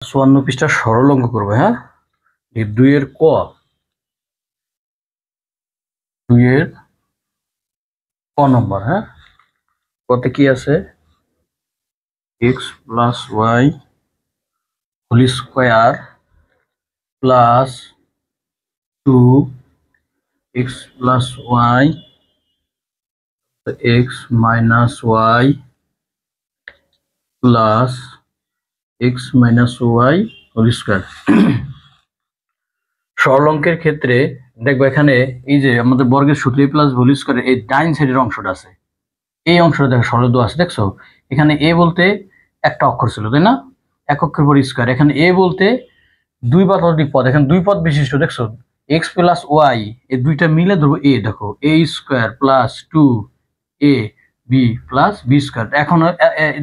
54 পৃষ্ঠা সরল অঙ্ক করবো। হ্যাঁ, এই 2 এর ক 2 এর ক নম্বর। হ্যাঁ, কতে কি আছে? x plus y whole square plus 2 x plus y x minus y plus x minus y whole square. সরল অঙ্কের ক্ষেত্রে দেখবো এখানে এই যে আমাদের বর্গের সূত্র a প্লাস হোল স্কোয়ারের এই ডাইন সাইডের অংশটা আছে, এই অংশটা দেখো সরল দেওয়া আছে। দেখছো এখানে a বলতে একটা অক্ষর ছিল, তাই না? এক অক্ষর পর স্কোয়ার। এখানে a বলতে দুই বা ততোধিক পদ, এখানে দুই পদ বিশিষ্ট। দেখছো x প্লাস ওয়াই এই দুইটা মিলে ধরবো a। দেখো a square plus 2ab plus b square. এখন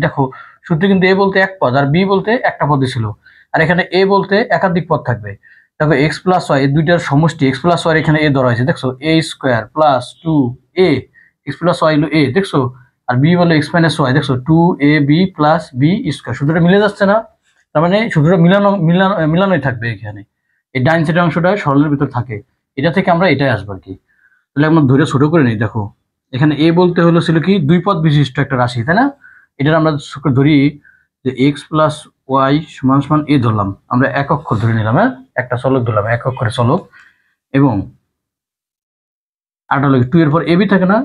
দেখো সূত্রে কিন্তু a বলতে এক পদ আর b বলতে একটা পদে ছিল, আর এখানে a বলতে একাধিক পদ থাকবে। দেখো এক্স প্লাস ওয়াই এই দুইটার সমষ্টি, এক্স প্লাস ওয়াই এখানে এ ধরা হয়েছে। দেখছো a square plus 2a x plus y হলো এ, দেখছো, আর বি বলো এক্স মাইনাস ওয়াই। দেখছো 2ab প্লাস বি স্কোয়ার। সূত্রটা মিলে যাচ্ছে না? তার মানে সূত্রটা মিলানোই থাকবে এখানে। এই ডাইন সাইডের অংশটা সরলের ভিতর থাকে, এটা থেকে আমরা এটাই আসবো আর কি। তাহলে আমরা ধরে ছোট করে নিই। দেখো এখানে এ বলতে হলো ছিল কি দুই পদ বিশিষ্ট একটা রাশি, তাই না? এটা আমরা ধরি যে এক্স প্লাস ওয়াই সমান সমান এ ধরলাম, আমরা এক অক্ষর ধরে নিলাম। হ্যাঁ, একটা চলক ধরলাম, এক অক্ষরে চলক। এবং আটা হলো 2 এর পর এ বি থাকে না,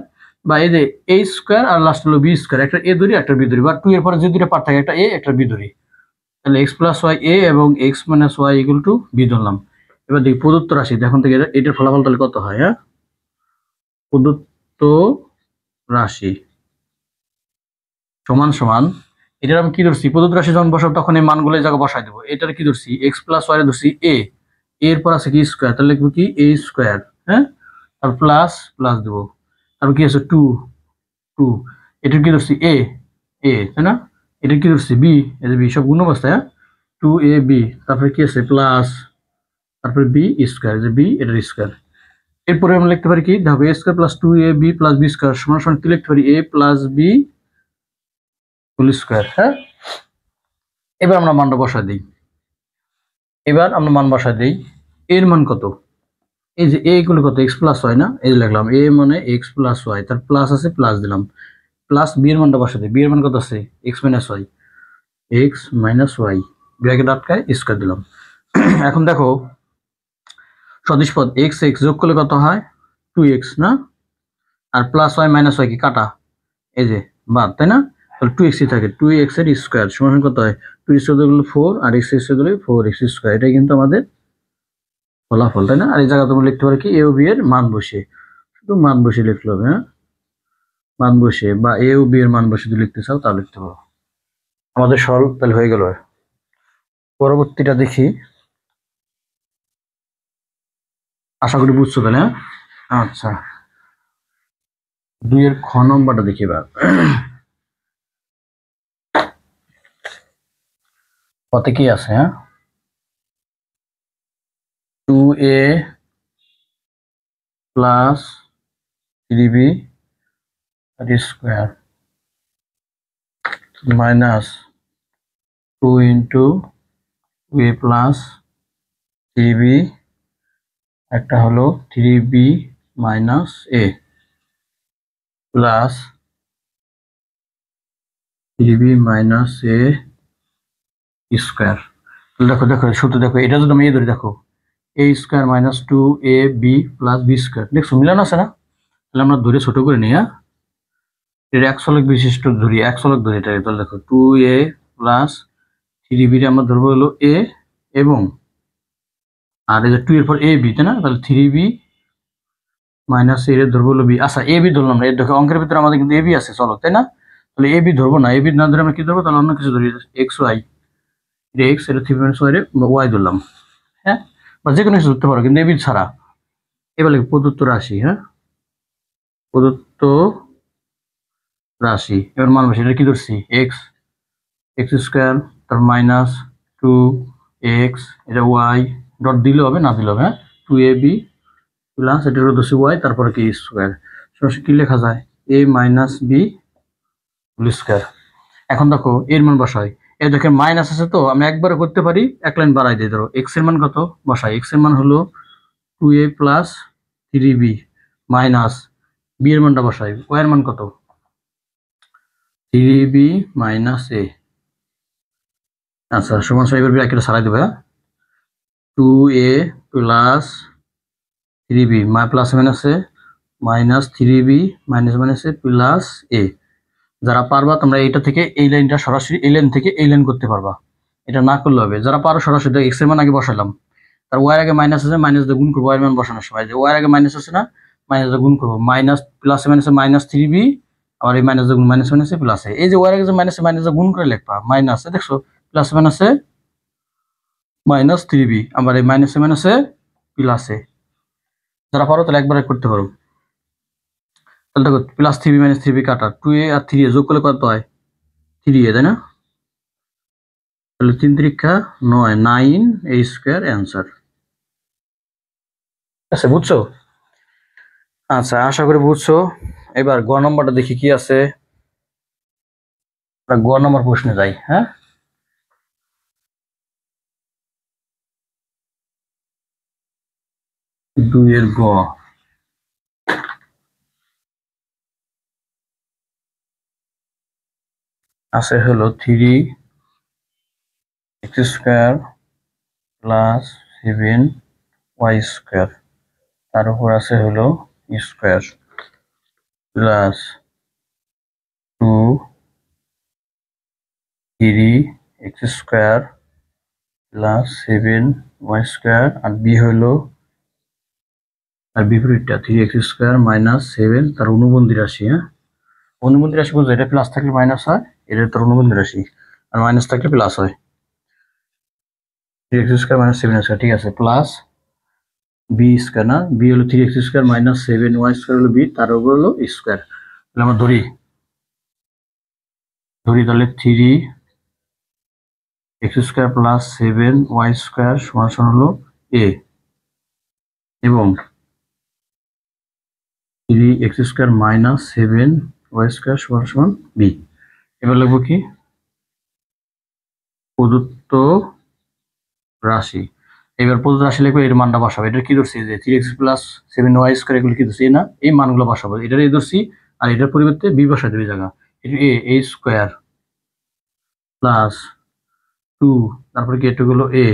বা এই যে এ স্কোয়ার আর লাস্ট হলো বি স্কোয়ার, একটা এ ধরি একটা বি ধরি, বা 2 এর পরে যে দুটো পার্ট থাকে একটা এ একটা বি ধরি। তাহলে এক্স প্লাস ওয়াই এ এবং x minus y equal to b ধরলাম। এবার দেখি প্রদত্ত রাশি, এখন থেকে এটার ফলাফল তাহলে কত হয়? হ্যাঁ, প্রদত্ত রাশি সমান সমান, এটার আমি কি ধরছি? প্রদত্ত রাশি যখন বসাবো তখন এই মানগুলো এই জায়গায় বসাই দেবো। এটার কি ধরছি? এক্স প্লাস ওয়াই ধরছি এ, এর পর আছে কি স্কোয়ার, তাহলে লিখবো কি এ স্কোয়ার। হ্যাঁ, আর প্লাস প্লাস দেবো, তারপর কি আছে 2 এটার কি ধরছি এ তাই না? এটার কি ধরছি বি, এই যে বি সব গুণ অবস্থায়। হ্যাঁ, 2ab, তারপরে কি আছে প্লাস, তারপরে বি স্কোয়ার, যে বি এটার স্কোয়ার। এরপরে আমরা লিখতে পারি কি? দেখো a square plus 2ab plus b square সমান সমান কি লিখতে পারি? A plus b whole square. হ্যাঁ, এবার আমরা মানটা বসা দিই। এর মান কত? এই যে এ গুলো কত? এক্স প্লাস ওয়াই না? এই যে লিখলাম এ মানে এক্স প্লাস ওয়াই, তার প্লাস আছে প্লাস দিলাম, প্লাস বি এর মানটা বসা দিই। বি এর মান কত আছে? এক্স মাইনাস ওয়াই ব্র্যাকেট আটকায় স্কোয়ার দিলাম। এখন দেখো সদিশ পদ এক্স এক্স যোগ করলে কত হয়? 2x না? আর প্লাস ওয়াই মাইনাস ওয়াই কি কাটা, এই যে বাদ, তাই না? তাহলে 2x থাকে, 2x এর স্কোয়ার সমান কত হয়? 2 স্কোয়ার হলো 4 আর x স্কোয়ার হলো 4x স্কোয়ার। এটাই কিন্তু আমাদের ফলাফল, তাই না? আর এই জায়গা তুমি লিখতে পারো কি এ ও বি এর মান বসে, শুধু মান বসে লিখতে হবে। হ্যাঁ, মান বসে বা এ ও বি এর মান বসে যদি লিখতে চাও তাহলে লিখতে পারো। আমাদের সরল তাহলে হয়ে গেল। পরবর্তীটা দেখি, আশা করি বুঝছো তাহলে। হ্যাঁ, আচ্ছা 2 এর খ নম্বরটা দেখি এবার। কত কি আছে? হ্যাঁ, 2a plus 3b square minus 2 into 2a plus 3b, একটা হলো 3b minus a plus 3b minus a square. দেখো দেখো সূত্র দেখো, এটা যদি আমি এ ধরি, দেখো a square minus 2ab plus b square. দেখছো মিলানো আছে না? তাহলে আমরা ধরে ছোট করে নিই। হ্যাঁ, এর এক চলক বিশিষ্ট ধরি, এক চলক ধরি এটা। তাহলে দেখো 2a প্লাস 3b আমরা ধরবো হলো a, এবং আর এই যে 2 এর পর a b, তাই না? তাহলে 3b মাইনাস এর ধরবো হলো b। আচ্ছা a b ধরলাম না, এই দেখো অঙ্কের ভিতরে আমাদের কিন্তু a b আছে চলক, তাই না? তাহলে a b ধরবো না, a b না ধরে আমরা কি ধরবো? তাহলে অন্য কিছু ধরি, x y, এটা x, এটা 3 মাইনাস y y ধরলাম। হ্যাঁ, বা যে কোনো কিছু ধরতে পারো কিন্তু a b ছাড়া। এবার লিখি প্রদত্ত রাশি। হ্যাঁ, প্রদত্ত রাশি, এবার মান বসে এটা কি ধরছি? x স্কোয়ার, তার মাইনাস 2x, এটা y ডট দিলে হবে না দিলে হবে। হ্যাঁ, 2ab প্লাস এটা হলো ধরছি y, তারপরে কি স্কোয়ার। সরাসরি কি লেখা যায়? a minus b whole square. এখন দেখো এর মান বসাই, এই দেখেন মাইনাস আছে তো আমি একবারে করতে পারি, এক লাইন বাড়াই দিই। ধরো এক্স এর মান কত বসাই, এক্স এর মান হলো 2a plus 3b minus B এর মানটা বসাই, ওয়াই এর মান কত 3b মাইনাস a। আচ্ছা সমান সমান এবার ব্র্যাকেটে সারাই দেবে। 2a প্লাস 3b প্লাস মাইনাসে মাইনাস 3b মাইনাস মাইনাসে প্লাস a। যারা পারবা তোমরা এইটা থেকে এই লাইনটা সরাসরি এই লাইন থেকে এই লাইন করতে পারবা, এটা না করলে হবে। যারা পারো সরাসরি এক্স এর মান আগে বসালাম, তার ওয়াই এর আগে মাইনাস আছে, মাইনাস দিয়ে গুণ করবো ওয়াই এর মান বসানোর সময়, যে ওয়াই এর আগে মাইনাস আছে না, মাইনাস দিয়ে গুণ করবো, মাইনাস প্লাস মাইনাসে মাইনাস 3b আবার এই মাইনাস দিয়ে গুণ মাইনাস মাইনাসে প্লাস এই যে ওয়াই এর আগে যে মাইনাসে মাইনাস দিয়ে গুণ করে লিখবা, মাইনাসে দেখছো প্লাস মাইনাসে মাইনাস 3b আবার এই মাইনাসে মাইনাসে প্লাসে। যারা পারো তাহলে একবারে করতে পারো। তাহলে দেখো প্লাস 3b মাইনাস 3b কাটা 2a আর 3a যোগ করলে কত হয় 3a, তাই না? তাহলে 3 3 9 9a স্কয়ার অ্যান্সার। আচ্ছা বুঝছো? আচ্ছা আশা করি বুঝছো। এবার গ নম্বরটা দেখি কি আছে। গ নম্বর প্রশ্নে যাই। হ্যাঁ, 2 এর গ আছে হলো 3x square plus 7y square, তার উপর আছে হলো square plus 2 3x square plus 7y square, আর বি হলো আর বিপরীতটা 3x স্কয়ার মাইনাস 7 তার অনুবন্ধী রাশি। হ্যাঁ, অনুবন্ধী রাশি বলতে এটা প্লাস থাকলে মাইনাস হয়, এটা তার অনুবন্ধী রাশি, আর মাইনাস থাকলে প্লাস হয়। 3x স্কয়ার মাইনাস 7 স্কয়ার, ঠিক আছে, প্লাস বি স্কয়ার, না বি হলো 3x square minus 7y square হলো বি, তার উপর হলো স্কয়ার। তাহলে আমরা ধরি তাহলে 3x square plus 7y square সমান সমান হলো a এবং 3x square minus 7y square সমান সমান b। এবার লিখবো কি প্রদত্ত রাশি। এবার প্রদত্ত রাশি লিখবো, এর মানটা বসাবো। এটা কি ধরছি যে 3x প্লাস 7y স্কয়ার, এগুলো কি ধরছি না, এই মানগুলো বসাবো। এটার এই ধরছি আর এটার পরিবর্তে b বসাই দেবে জায়গা। এটা a স্কয়ার প্লাস 2 তারপরে কি এটা হলো a,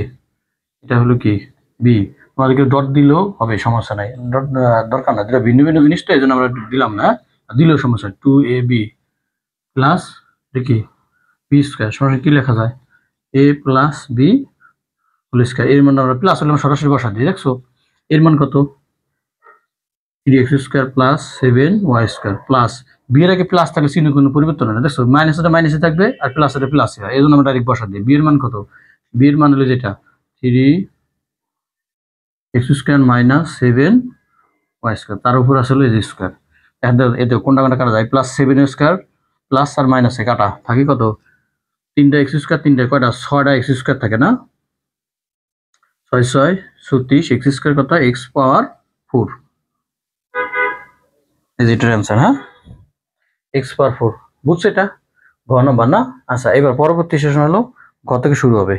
এটা হলো কি b। তোমাদেরকে ডট দিলেও হবে, সমস্যা নাই, ডট দরকার না, যেটা ভিন্ন ভিন্ন জিনিস তো এই জন্য আমরা দিলাম না, দিলেও সমস্যা। 2ab প্লাস কি b স্কয়ার সরাসরি কি লেখা যায় a plus b whole square. এর মান আমরা প্লাস হলে আমরা সরাসরি বসা দিই। দেখছো এর মান কত 3x square plus 7y square plus b এর আগে প্লাস থাকলে চিহ্ন কোনো পরিবর্তন হয় না। দেখছো মাইনাসটা মাইনাসে থাকবে আর প্লাসটা প্লাসে হয়, এই জন্য আমরা ডাইরেক্ট বসা দিই। বি এর মান কত, বি এর মান হলো যেটা 3x square minus 7y square, তার উপর আসলে এই স্কয়ার। এতে কোনটা কোনটা কাটা যায়, প্লাস 7 স্কয়ার প্লাস আর মাইনাসে কাটা থাকে কত 3টা x স্কয়ার, 3টা কয়টা 6টা x স্কয়ার থাকে না, 6 6 36 x স্কয়ার কত x পাওয়ার 4, এই যে এটার অ্যান্সার। হ্যাঁ, x পাওয়ার 4। বুঝছো এটা ঘ নম্বর না? আচ্ছা এবার পরবর্তী সেশন হলো ঘ থেকে শুরু হবে।